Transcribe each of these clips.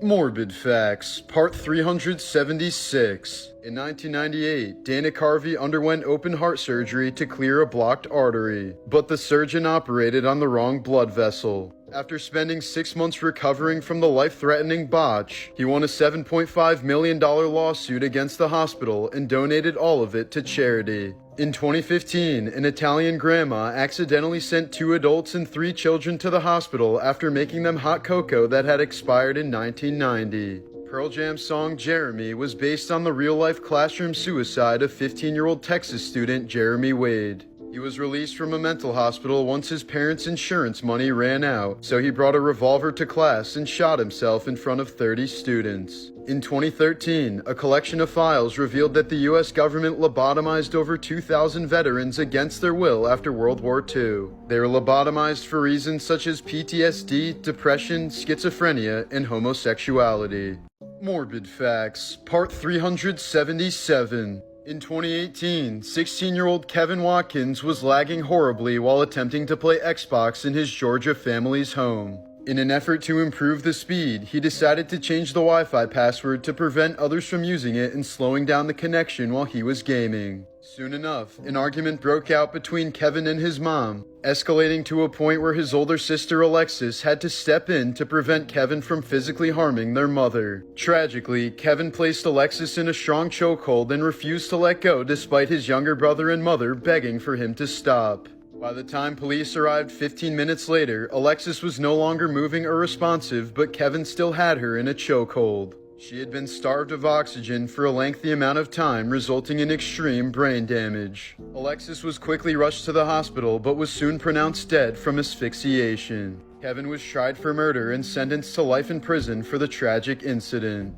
Morbid Facts, Part 376. In 1998, Dana Carvey underwent open heart surgery to clear a blocked artery, but the surgeon operated on the wrong blood vessel. After spending 6 months recovering from the life-threatening botch, he won a $7.5 million lawsuit against the hospital and donated all of it to charity. In 2015, an Italian grandma accidentally sent 2 adults and 3 children to the hospital after making them hot cocoa that had expired in 1990. Pearl Jam's song Jeremy was based on the real-life classroom suicide of 15-year-old Texas student Jeremy Wade. He was released from a mental hospital once his parents' insurance money ran out, so he brought a revolver to class and shot himself in front of 30 students. In 2013, a collection of files revealed that the US government lobotomized over 2,000 veterans against their will after World War II. They were lobotomized for reasons such as PTSD, depression, schizophrenia, and homosexuality. Morbid Facts, Part 377. In 2018, 16-year-old Kevin Watkins was lagging horribly while attempting to play Xbox in his Georgia family's home. In an effort to improve the speed, he decided to change the Wi-Fi password to prevent others from using it and slowing down the connection while he was gaming. Soon enough, an argument broke out between Kevin and his mom, escalating to a point where his older sister Alexis had to step in to prevent Kevin from physically harming their mother. Tragically, Kevin placed Alexis in a strong chokehold and refused to let go despite his younger brother and mother begging for him to stop. By the time police arrived 15 minutes later, Alexis was no longer moving or responsive, but Kevin still had her in a chokehold. She had been starved of oxygen for a lengthy amount of time, resulting in extreme brain damage. Alexis was quickly rushed to the hospital, but was soon pronounced dead from asphyxiation. Kevin was tried for murder and sentenced to life in prison for the tragic incident.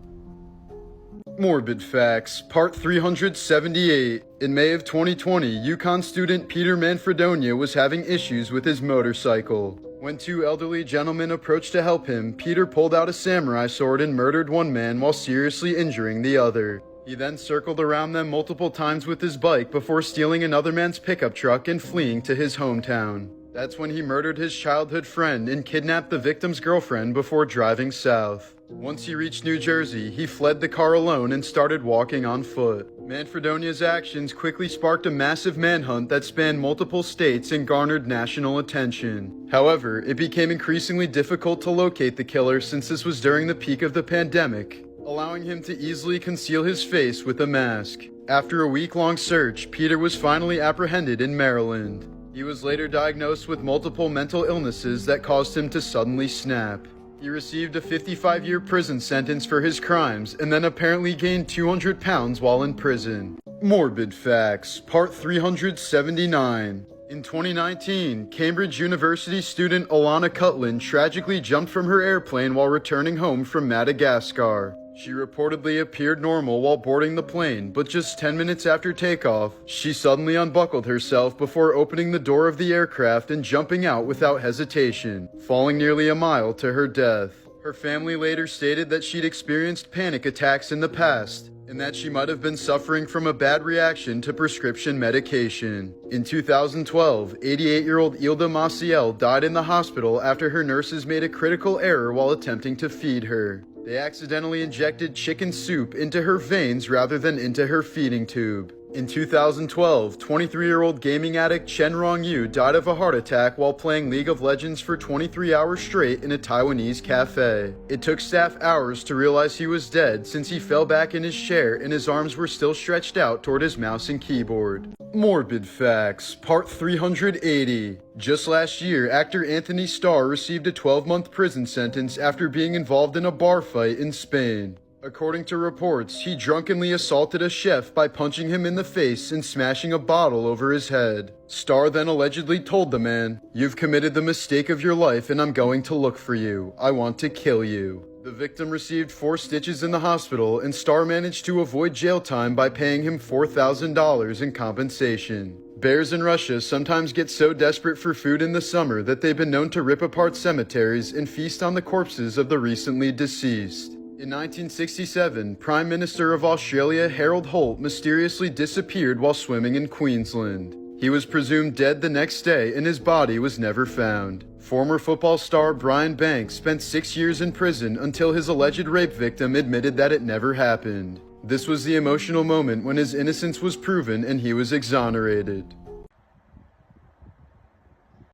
Morbid Facts, Part 378. In May of 2020, UConn student Peter Manfredonia was having issues with his motorcycle. When 2 elderly gentlemen approached to help him, Peter pulled out a samurai sword and murdered one man while seriously injuring the other. He then circled around them multiple times with his bike before stealing another man's pickup truck and fleeing to his hometown. That's when he murdered his childhood friend and kidnapped the victim's girlfriend before driving south. Once he reached New Jersey, he fled the car alone and started walking on foot. Manfredonia's actions quickly sparked a massive manhunt that spanned multiple states and garnered national attention. However, it became increasingly difficult to locate the killer since this was during the peak of the pandemic, allowing him to easily conceal his face with a mask. After a week-long search, Peter was finally apprehended in Maryland. He was later diagnosed with multiple mental illnesses that caused him to suddenly snap. He received a 55-year prison sentence for his crimes and then apparently gained 200 pounds while in prison. Morbid Facts, Part 379. In 2019, Cambridge University student Alana Cutlin tragically jumped from her airplane while returning home from Madagascar. She reportedly appeared normal while boarding the plane, but just 10 minutes after takeoff, she suddenly unbuckled herself before opening the door of the aircraft and jumping out without hesitation, falling nearly a mile to her death. Her family later stated that she'd experienced panic attacks in the past, and that she might have been suffering from a bad reaction to prescription medication. In 2012, 88-year-old Ilda Maciel died in the hospital after her nurses made a critical error while attempting to feed her. They accidentally injected chicken soup into her veins rather than into her feeding tube. In 2012, 23-year-old gaming addict Chen Rongyu died of a heart attack while playing League of Legends for 23 hours straight in a Taiwanese cafe. It took staff hours to realize he was dead since he fell back in his chair and his arms were still stretched out toward his mouse and keyboard. Morbid Facts, Part 380. Just last year, actor Anthony Starr received a 12-month prison sentence after being involved in a bar fight in Spain. According to reports, he drunkenly assaulted a chef by punching him in the face and smashing a bottle over his head. Starr then allegedly told the man, "You've committed the mistake of your life and I'm going to look for you. I want to kill you." The victim received 4 stitches in the hospital, and Starr managed to avoid jail time by paying him $4,000 in compensation. Bears in Russia sometimes get so desperate for food in the summer that they've been known to rip apart cemeteries and feast on the corpses of the recently deceased. In 1967, Prime Minister of Australia Harold Holt mysteriously disappeared while swimming in Queensland. He was presumed dead the next day and his body was never found. Former football star Brian Banks spent 6 years in prison until his alleged rape victim admitted that it never happened. This was the emotional moment when his innocence was proven and he was exonerated.